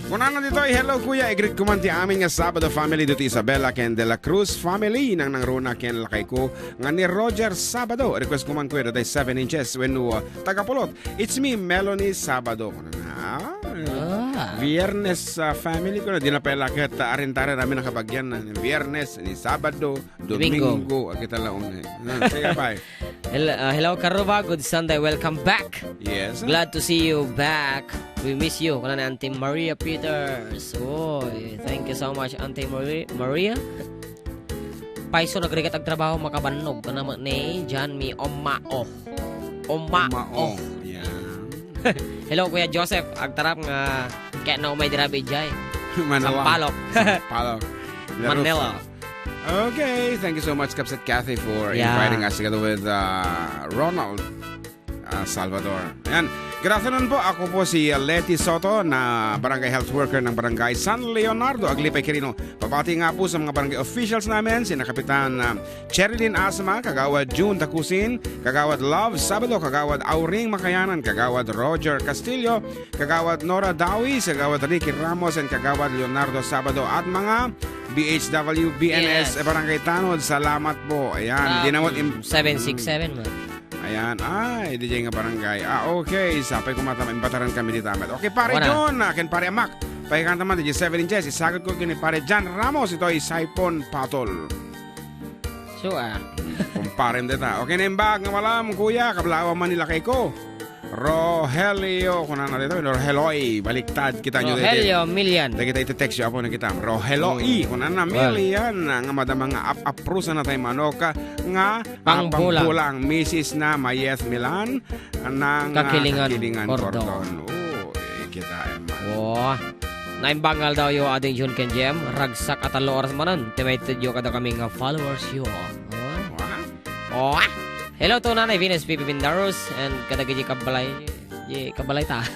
Kuna na dito, hello kuya, i-greet ko man ti aming nga Sabado family dito Isabela ken de la Cruz family nang nangruna ken lakay ko nga ni Roger Sabado. Request ko man kuya dito 7 inches when tagapulot. It's me, Melanie Sabado. Kuna na. Viernes family ko na di na pala kahit arintare namin nakabagyan na Viernes, ni Sabado, Domingo, kita laon. Sige bye. Hello Karuba, good Sunday, welcome back. Yes. Glad to see you back. We miss you. Kuna na Auntie Maria Peters. Oy, thank you so much Auntie Maria. Paiso nagrigat ag trabaho makabanog kana ni John mi Omao. Yeah. Hello Kuya Joseph, agtarap nga kaya na umay dirabi jay. Manila. Sampalok. Manila. Okay, thank you so much Kapsat Cathy for inviting us together with Ronald Salvador. Ayan. Good afternoon po. Ako po si Leti Soto na barangay health worker ng barangay San Leonardo, Aglipay, Quirino. Papati nga po sa mga barangay officials namin, sina Kapitan Cherilyn Asma, Kagawad June Takusin, Kagawad Love Sabado, Kagawad Auring Makayanan, Kagawad Roger Castillo, Kagawad Nora Dawis, Kagawad Ricky Ramos, and Kagawad Leonardo Sabado at mga BHW, BNS, Barangay Tanod. Salamat po. Ayan. Dinamot 767 man. Ayan, DJ nga barangay. Okay, sapay kumatama, imbataran kami di tamat. Okay, pare John, ken pare Amak. Pahikan naman, DJ 7 inches. Isagot ko kini pare John Ramos. Ito ay Saipon Patol. Sure. Kumparem dita. Okay na imbag nga malam, kuya. Kablawa man nila kay ko. Rogelio, kung na dito, Rogeloy, baliktad kita nyo dito. Rogelio, million. Dahil kita iti-text yun ako na kita. Rogeloy, kung na million, nga madama nga aprusa na tayo manoka, nga pangbulang, Mrs. na Mayeth Milan, ng Kakilingan Cordon. Kita man. Naimbangal daw yung ading June Ken Jem, ragsak at alo oras manan, timated yung kada kaming followers yun. Hello to Nanay Venus Pipi Pindaros and kadagay kabalay ta.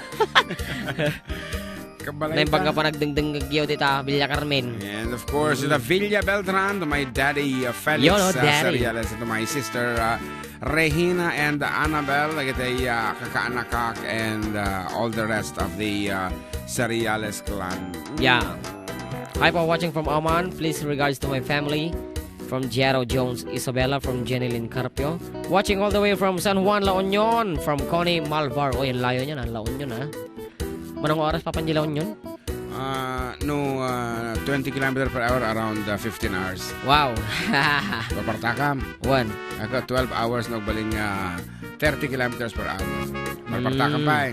Naimbang ka pa nagdengdeng gagyaw dita Villa Carmen. And of course the Villa Beltran, to my daddy Felix Seriales, to my sister Regina and Annabelle, kakaanakak and all the rest of the Seriales clan. Yeah. Hi po, watching from Oman. Please regards to my family. From Jero Jones Isabella, from Jenilyn Carpio. Watching all the way from San Juan, La Union. From Connie Malvar. O, yung layo niya na. La Union, ha? Manong oras pa panji La Union? 20 km per hour, around 15 hours. Wow. Papartakam. One. Ako, 12 hours, nagbaling 30 km per hour. Papartakam pa eh.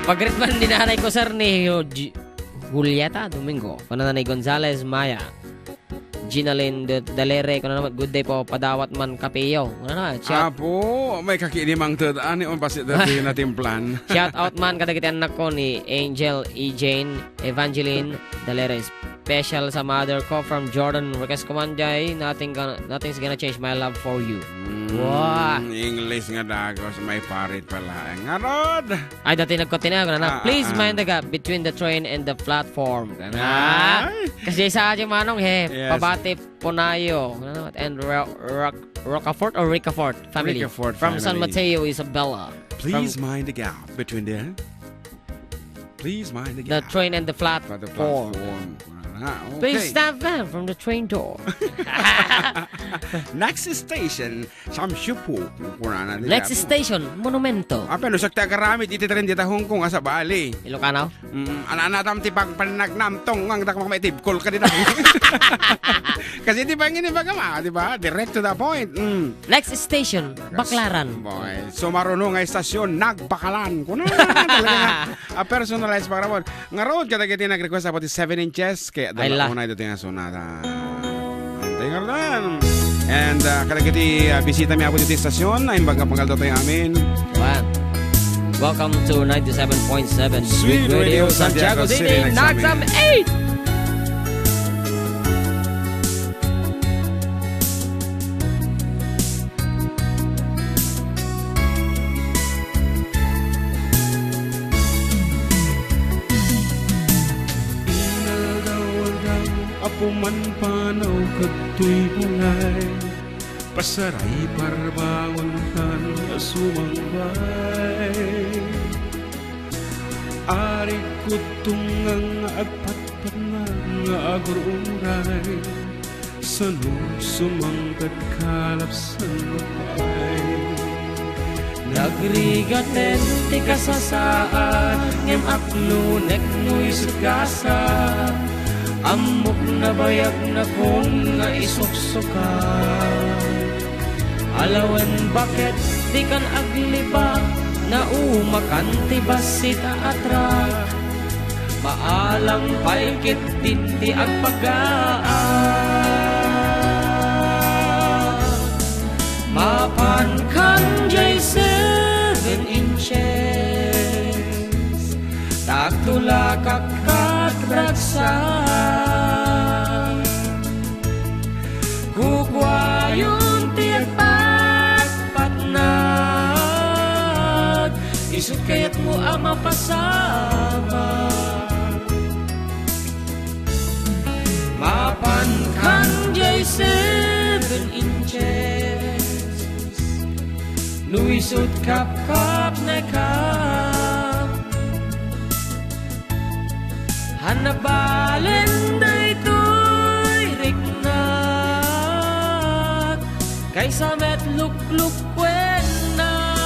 Pagrit man dinanay ko, sir, ni Julieta Domingo, Nanay Gonzales Maya, Ginalyn Dalere, good day po, padawat man kapeyo. Po, may kakilimang tadaan on pasit dati na timplan. Shout out man kadagitan anak ko ni Angel E. Jane Evangeline Dalere. Special sa mother ko from Jordan. Request Kumanday, nothing's gonna change my love for you. Wow. English nga dagos, may parit pala. Ngarod! Ay, dati nagkotinago na. Please mind the gap between the train and the platform. Kasi sa ating manong, pabati Ponayo. And Rocafort or Ricafort family. Ricafort from family. San Mateo, Isabella. Please mind the gap between the... Please mind the gap. The train and the platform. Okay. Please stop them from the train door. Next station, Samshupu. Next station, Monumento. Apa no sakta karamit iti tren dita Hong Kong asa Bali. Ilocano? Ana-anatam ti pagpanagnam tong ang dak makaitib kol ka dito. Kasi di ba ngini bagama, di ba? Direct to the point. Next station, Baclaran. Boy, so marunong nga istasyon Nagbakalan. Kuno talaga a personalized para mo. Nga road kada kiti nag-request about 7 inches kaya dala una ito tinga sunada. Tingnan lang. And kada kiti bisita mi ako dito sa istasyon ay panggal tayo amin. Wow. Welcome to 97.7 Sweet Radio Santiago City. Nagsam 8. Puman panaw kato'y bulay, pasaray parbangon kan asumang bay. Ari kutungang agpatpat nga agururay Sanod sumangkat kalap sa lupay Nagrigaten ti kasasaan ngem aklunek nuy sugasa Amok na bayag na kung nga isuksuka Alawan bakit di kan aglibak na umakan ti basita atrak Maalang paikit din ti agpagaan Mapan kan jay 7 inches Tagtula kakatraksan Kukwayon ti agpatpatnag Isut kayat mo ama pasama Mapan kan jay 7 inches Nuisut kap-kap na kap Hanabalen na ito'y riknag Kaysa met luk-luk kwen na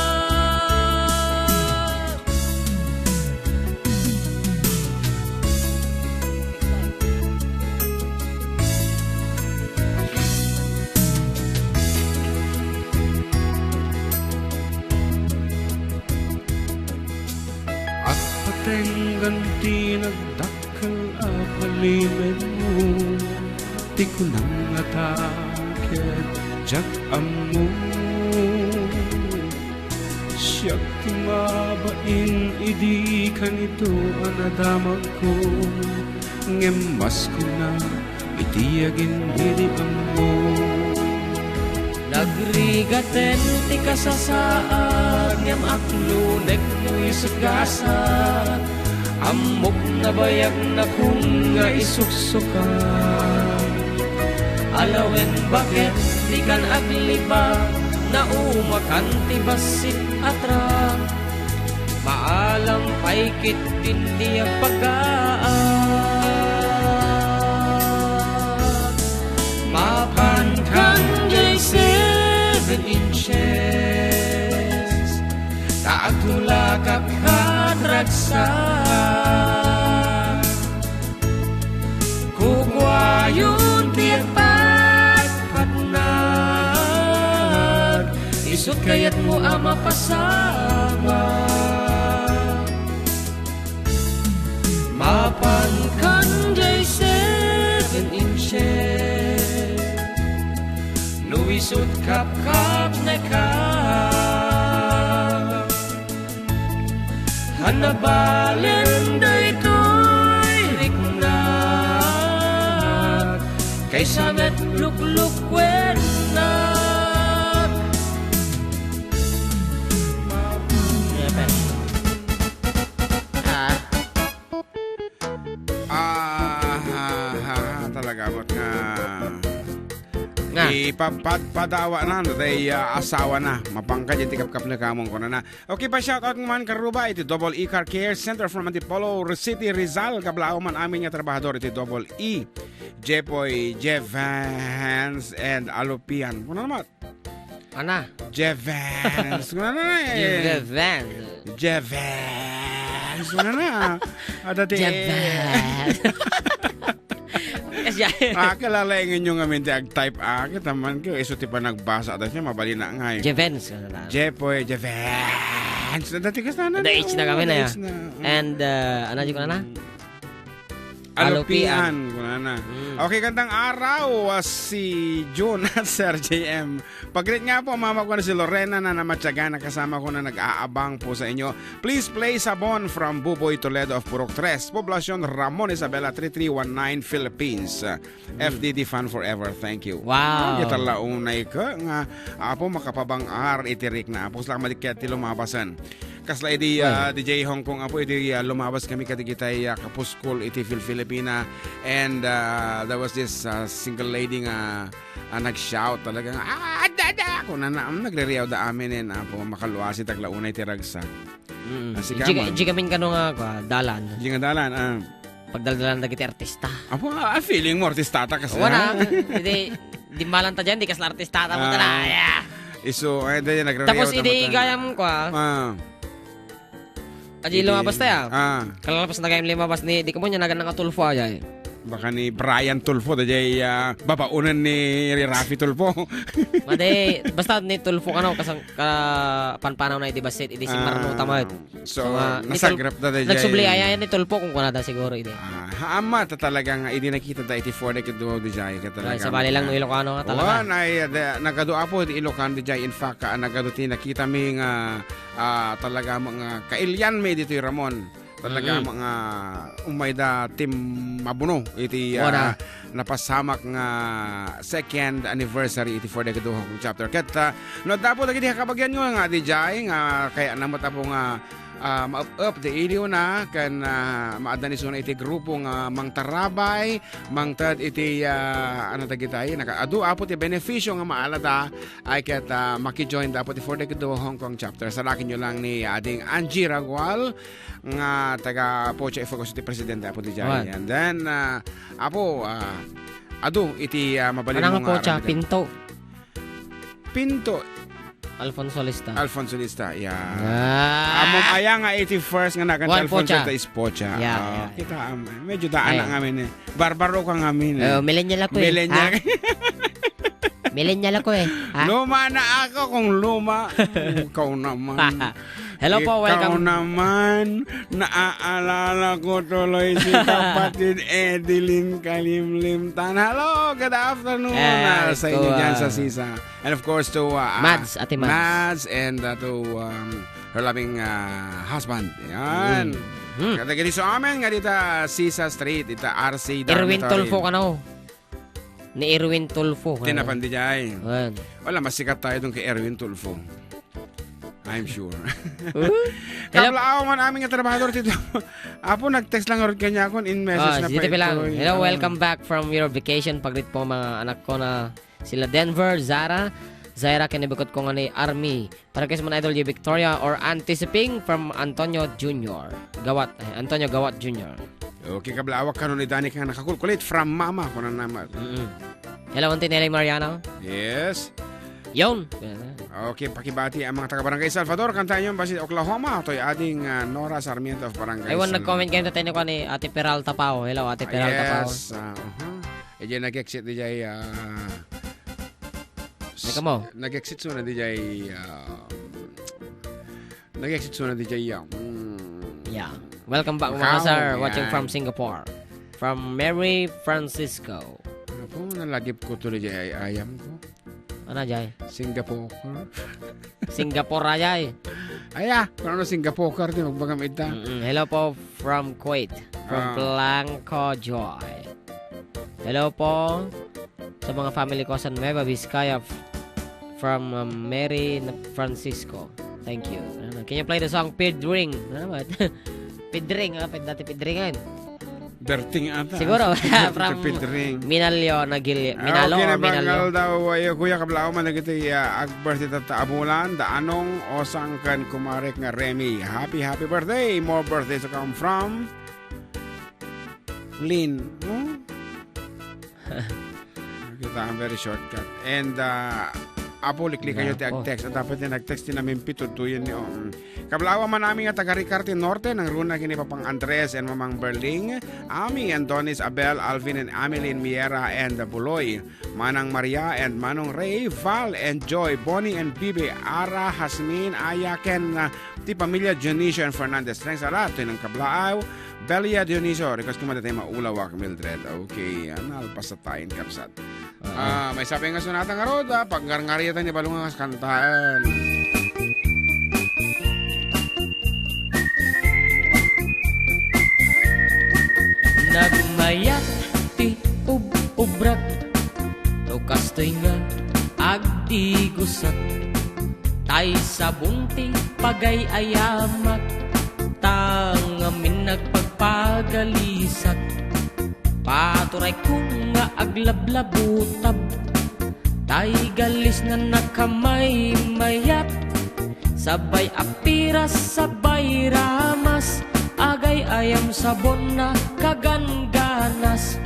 Ganti nagdakkel apalimen mo Di ko nang atakit jak amo Siyak mabain idi kanito anadamag ko Ngemas ko na itiyagin idi amo Nagrigaten ti kasasaan ngem aklunek nuy sugasa Amok na bayag na kung nga isuksuka Alawen bakit di kan agliba na umakan ti basit atra Maalam paikit din di agpagaan Mapan kan jay 7 inches Taagtula kakatraksan Kukwayon ti agpatpatnag Isut kayat mo ama pasama Mapan kan jay 7 inches Nuisut kap-kap na kap Hanabalen da ito'y riknag Kaysa met luk-luk kwenag Talaga mo't nga ipapadawa na day asawa na mapangka dyan tikap-kap na kamong ko na. Okay pa shoutout man karuba iti Double E Car Care Center from Antipolo City Rizal kablao man amin nga trabahador iti Double E Jepoy Jevans and Alupian kuno naman Ana Jevans kuno na Jevans kuno na adati Jevans Kalalengin nyo nga minti ag-type akit naman ko iso ti pa nagbasa ata siya mabali na ngay Jevans Jepoy Jevans dati kas na the H na kami na ya and ano di ko na Alupian kunana. Okay, gandang araw si June at Sir JM. Pag-greet nga po mama ko na si Lorena na namatyaga na kasama ko na nag-aabang po sa inyo. Please play Sabon from Buboy Toledo of Purok 3, Poblacion Ramon Isabela 3319 Philippines. FDD fan forever. Thank you. Wow. Kita launay ka nga apo makapabang-ar itirik na apo lang malikyat ti lumabasan. Kasla iti DJ Hong Kong apo iti lumabas kami katigitay kapuskol iti Filipina and there was this single lady nga nag-shout talaga nga dada kung nagre-reaw da amin apo makaluwasi taglaunay ti ragsa Iji kami kano nga dalan. Iji nga dalan. Pagdaldalan na kita artista. Apo, feeling mo artistata kasi. Wala. Di malang ta dyan, di kasla artistata mo tala. Iso, dyan nagre-real. Tapos gayam ko Aji lumabas tayo. Kalalapas na gayam lumabas ni, di ka mo niya naganang katulfo ajay. Baka ni Brian Tulfo dajay babaunan ni Rafi Tulfo. Made basta ni Tulfo kano kasang panpanaw na iti basit iti si Marno tamad. So nasagrap da dajay. Nagsubli ayan ni Tulfo kung kunada siguro iti. Ama ta talagang idi nakita da iti for the do dajay ka talaga. Sa bali lang no Ilocano nga talaga. Ay nagado apo iti Ilocano dajay in fact nagado ti nakita mi nga talaga mga kailyan mi dito Ramon. Talaga mga umayda team mabuno iti napasamak nga second anniversary iti for the Gaduhong chapter. Ket no dapo dagiti kabagyan nga DJ nga kaya namot apo nga ma-up the video na kan maadani so na iti grupo nga mangtarabay mangtad iti ano dagitay nakaadu apo ti benepisyo nga maalada ay ket maki-join dapo ti for the Hong Kong chapter. Salakin nyo lang ni ading Angie Ragual nga taga Pocha Ifagos iti presidente apo di jay. And then apo adu iti mabalin mo nga Pocha Pinto Alfonso Lista, yeah. Among aya nga 81st nga nakan Alfonso Lista is Pocha. Yeah. Kita medyo daan na ngamin Barbaro ka ngamin millennial ako Millennial ako Luma na ako kung luma. Ikaw naman. Hello po, welcome. Ikaw naman, naaalala ko tuloy si kapatid Edeline Kalimlimtan. Hello, good afternoon sa inyo dyan sa Sisa. And of course to Ate Mads and to her loving husband. Yan. Kata gini so amin nga dita Sisa Street, dita RC Dormitory. Erwin Tulfo ka na Ni Erwin Tulfo. Tinapandi dyan. Wala, masikat tayo dun kay Erwin Tulfo. I'm sure. Kablaaw man aming trabahador dito. Apo nag-text lang ulit kanya ako in message na pa ito. Hello, welcome back from your vacation. Paglit po mga anak ko na sila Denver, Zaira kinibukot ko nga ni Army. Para kasi mga idol yung Victoria or Anticiping from Antonio Jr. Antonio Gawat Jr. Okay, kablawak ka nun ni Danny kang nakakulkulit from mama ko na naman. Hello, Antinelli Mariano. Yes. Yon. Okay, pakibati ang mga taga-barangay Salvador. Kantahan yung basit Oklahoma. Ito'y ating Nora Sarmiento of Barangay. Ay, nag-comment kayo na tayo ni Ate Peralta Pao. Hello, Ate Peralta Pao. Yes. Diyan nag-exit di jay... Nag-exit so na di jay... Nag-exit so na di jay... Yeah. Welcome back mga sir. Watching from Singapore. From Mary Francisco. Ano po, nalagip ko to di jay ayam ko. Ano jay? Singapore. Singapore jay. Kung ano Singapore di magbagamit ta. Hello po from Kuwait. From Blanco Joy. Hello po sa mga family ko sa Nueva Vizcaya from Mary Francisco. Thank you. Can you play the song Pidring? Pidring, dati Pidringan. Berting ata. Siguro from Minalo Minalo. Bangal daw kuya kablao man nagiti birthday tataabulan daanong osangkan kumarek nga Remy. Happy birthday. More birthdays to come from Lynn. Kita ang very shortcut. And apo liklik kayo ti ag-text. At dapat na nag-text din namin pitutuyin ni Kablawa man namin nga taga Ricarte Norte ng runa kini Papang Andres and Mamang Berling, Ami and Donis Abel, Alvin and Ameline Miera and Buloy, Manang Maria and Manong Ray, Val and Joy, Bonnie and Bibi, Ara, Hasmin, Aya, Ken, ti pamilya Dionisio and Fernandez. Thanks a lot. Ito ng Kablaaw, Belia Dionisio, request ko tayo maulawak Mildred. Okay, alpasatain kapsat. May sabi nga sunata nga roda, pag ngarngariatan ni balungan nga kantaan. Nagmayat ti ubrak Tukas to'y nga agdigusat Tay sa bunting pagay-ayamat Tangamin nagpagpagalisat Paturay kong nga aglablabutab Tay galis na nakamay mayat Sabay apiras, sabay sabon na kaganganas.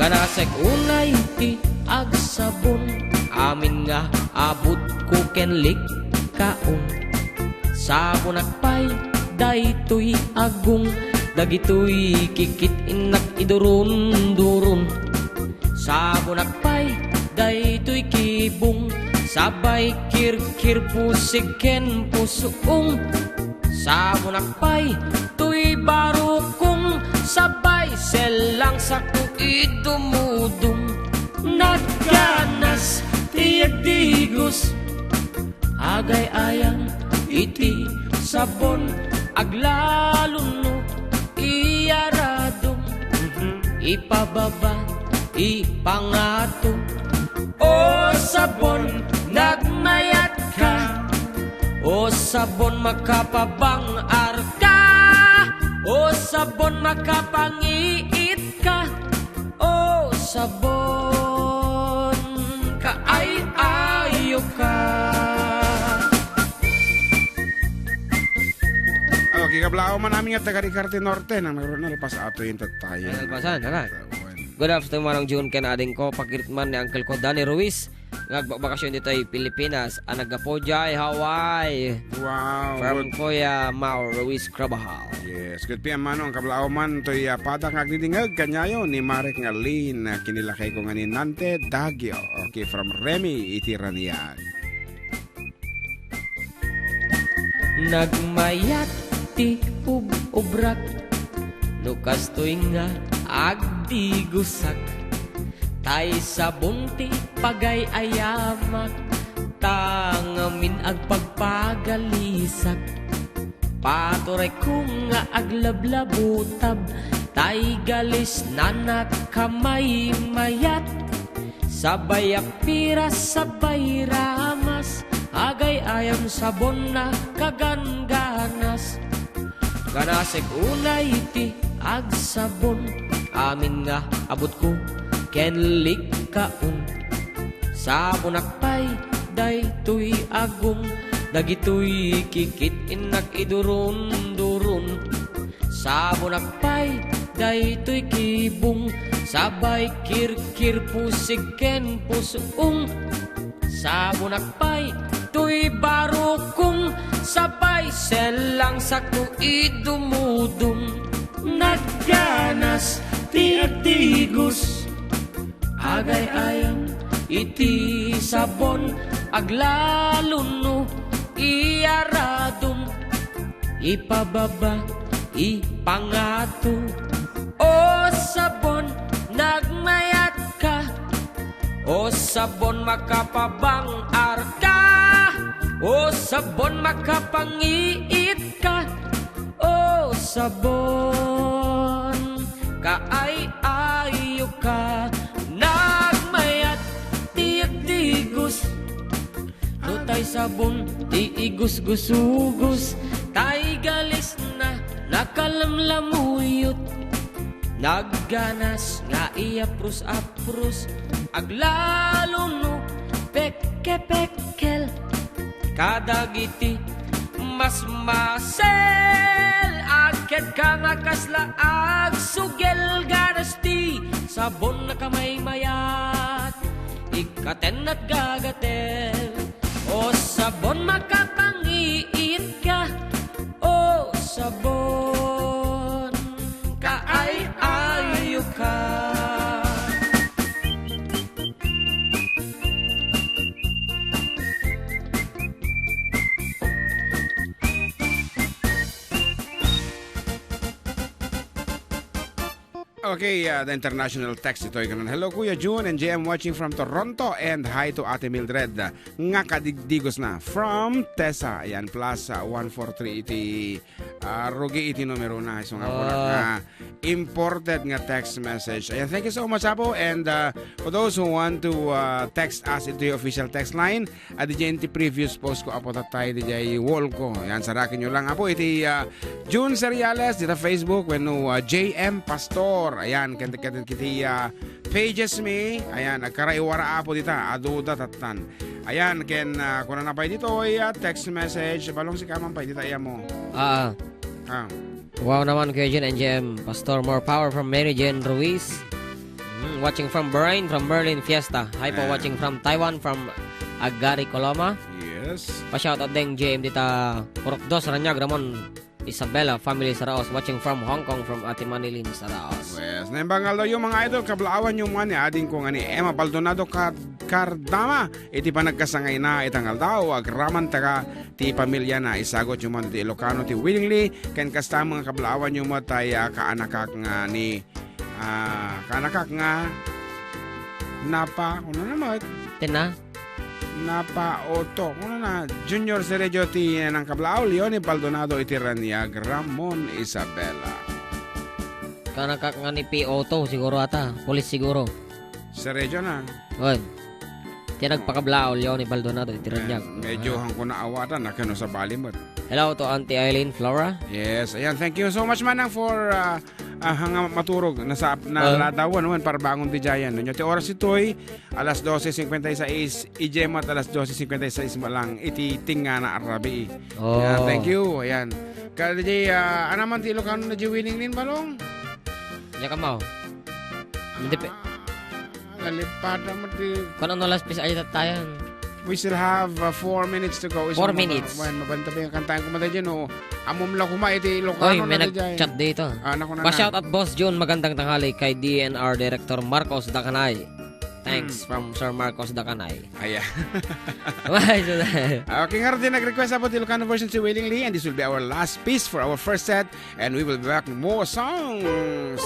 Ganasek unay ti agsabon, amin nga abot ko kenlik kaon. Sabon akpay daytoy agong, dagitoy kikit inak idurun-durun. Sabon akpay daytoy kibong, sabay kirkir pusiken pusuong. Sabon akpay tuy barukong, sabay selang sa idumudong. Nagganas tiagdigos, agay ayang iti sabon, aglalon no iyaradong. Ipababa ipangato, o sabon nagmayat ka, o sabon makapabang arka, o sabon makapangiit ka, o sabon kaay-ayo ka. Okay, kablao man namin nga taga Ricarte Norte nang mayroon na lipas ato yung tatayo. Alpasan, tara. Good afternoon, Manong June, ken ading ko, pakiritman ni Uncle ko, Danny Ruiz. Nagbakasyon dito ay Pilipinas, Anagapodya, Hawaii. Wow. From Kuya Mau Ruiz Crabahal. Yes, good PM manong kablao man to'y padak nga agdidingag kanyayo ni Marek nga Lin, kinilakay ko nga ni Nante Dagyo. Okay, from Remy Itiranian. Nagmayat ti ubrak, nukas to'y nga agdigusak. Tay sabon ti pagay ayamak, tangamin agpagpagalisak. Paturay kong nga aglablabutab, tay galis nanak kamay mayat. Sabay apiras, sabay ramas, agay ayam sabon na kaganganas. Ganasek unay ti agsabon, amin nga abot ko kenlik kaon. Sabon akpay daytoy agong, dagitoy kikit inak idurun-durun. Sabon akpay daytoy kibong, sabay kirkir pusiken pusuong. Sabon akpay tuy barukong, sabay selang sakto idumudong. Nagganas ti agdigos, agay ayang iti sabon, aglalon no iyaradong. Ipababa ipangato, o sabon nagmayat ka, o sabon makapabang arka, o sabon makapangiit ka, o sabon kaay-ayo ka. Nagmayat tiagdigos, no tay sabon ti igus-gusugos. Tay galis na nakalamlamuyot, nagganas nga iapros-apros, aglalo no peke-pekel. Kadagiti mas masel, agket ka nga kasla agsugel. Ganas ti sabon na kamay mayat, ikaten at gagatel. O sabon makapangiit ka, o sabon kaay-ayo ka. Okay, the international text ito ay ganun. Hello Kuya June and JM watching from Toronto, and hi to Ate Mildred nga kadigdigos na from Tessa. Ayan, plus 143 iti rugi iti numero na. So nga po na imported nga text message. Ayan, thank you so much Apo, and for those who want to text us into the official text line, di dyan iti previous post ko Apo tatay di dyan wall ko. Ayan, sarakin nyo lang Apo iti June Seriales dito Facebook when JM Pastor. Ayan, kiti pages me. Ayan, nagkaraiwara Apo dita aduda tatan. Ayan, ken kuna na pa dito ay text message balong si kamang pa dita iya mo. Wow naman, Kuya Jen, NGM. Pastor, more power from Mary Jane Ruiz. Watching from Bahrain, from Berlin Fiesta. Hi po, watching from Taiwan, from Agari, Coloma. Yes. Pa-shoutout din, JM dita Purokdos, Ranyag, Ramon, Isabela, family sa Raos. Watching from Hong Kong, from Ate Manilin sa Raos. Yes. Naimbangal daw yung mga idol, kablaawan yung mga ni ading ko nga ni Emma Baldonado Cardama. Iti pa nagkasangay na itangal daw, agraman taga ti pamilya na isagot yung mga ti Ilocano ti willingly. Ken kasta mga kablaawan yung mga tayo kaanakak nga ni kaanakak nga napa, ano naman? Tina? Napa Oto. Ano na? Junior Sergio ti ng kablaaw, Leonie Baldonado iti Raniag, Ramon Isabela. Kanakak nga ni P.O.T. siguro ata. Pulis siguro. Sergio na. Oy. Tiyan nagpakablao, Leonie Baldonado iti Ranyag. Medyo hang ko naawatan na kano sa balimot. Hello to Auntie Eileen Flora. Yes, ayan. Thank you so much manang for hanga maturog na ladawan naman para bangon di jayan. Nyo ti oras ito'y alas 12:56 ijemat alas 12:56 malang iti tinga na arabi. Oh. Ayan, thank you. Ayan. Kada di anaman ti Ilocano na di winning nin balong. Ya ka mo. Hindi Nalipad naman di. Kung ano last piece ay tatayan. We still have 4 minutes to go. 4 minutes. Mabanta pa yung kantahan ko mada dyan. Amom lang kuma iti Ilocano. Oy, may nag-chat dito. Pa-shout out Boss June, magandang tanghali kay DNR Director Marcos Dacanay. Thanks from Sir Marcos Dacanay. Ayan. Okay, nga rin nag-request about the Ilocano version to willingly, and this will be our last piece for our first set, and we will be back with more songs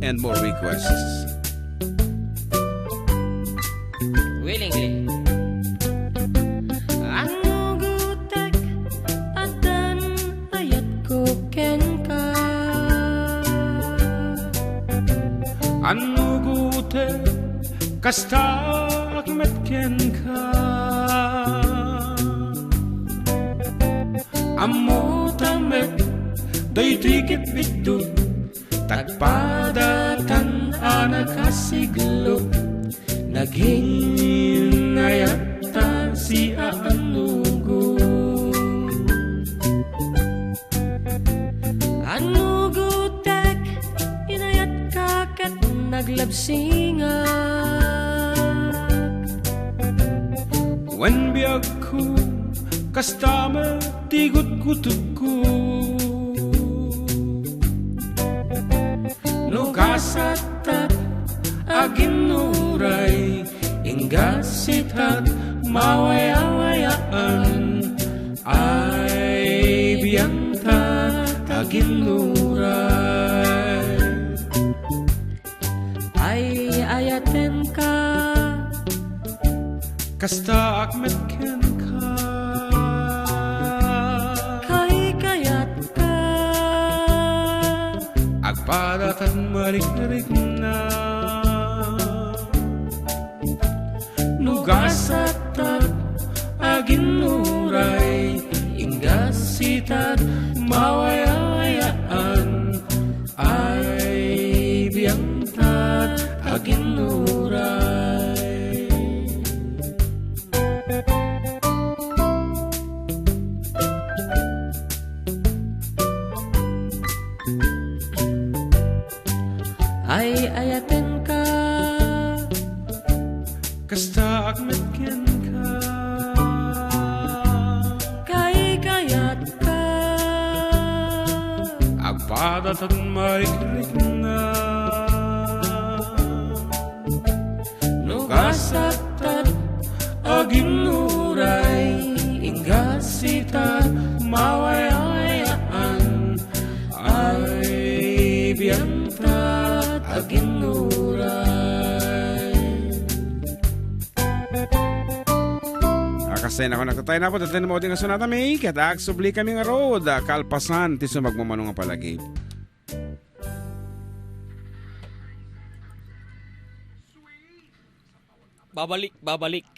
and more requests. Willingly. Ano gutek adan ayat ko ken ka. Ano gutek kasta akmet ken ka. Amo tamet day tikit bidut tagpadatan anak kasiglo. Naging ayata si Anugo. Anugo tek inayat ka ket naglabsingak. When biyag ko kastama tigot kutub ko. Nugasatat aginuray ingasitat mawaya-wayaan ay biyanta aginuray Ay ayaten ka kasta akmet ken ka kay kayat ka agpadatan marik-rik na nugasatat aginuray ingasitat mawaya-wayaan ay biyangtat aginuray. Ay ayaten ka Kasta akmet ken ka kay kayat ka agpadatan marik-rik na nugasatat aginuray ingasitat mawaya-wayaan ay biyangtat aginuray. Kasi na ako nagtatay na po, dati na mo din nga sunata may katak, subli kami nga road, kalpasan, tiso magmamanong nga palagi. Babalik.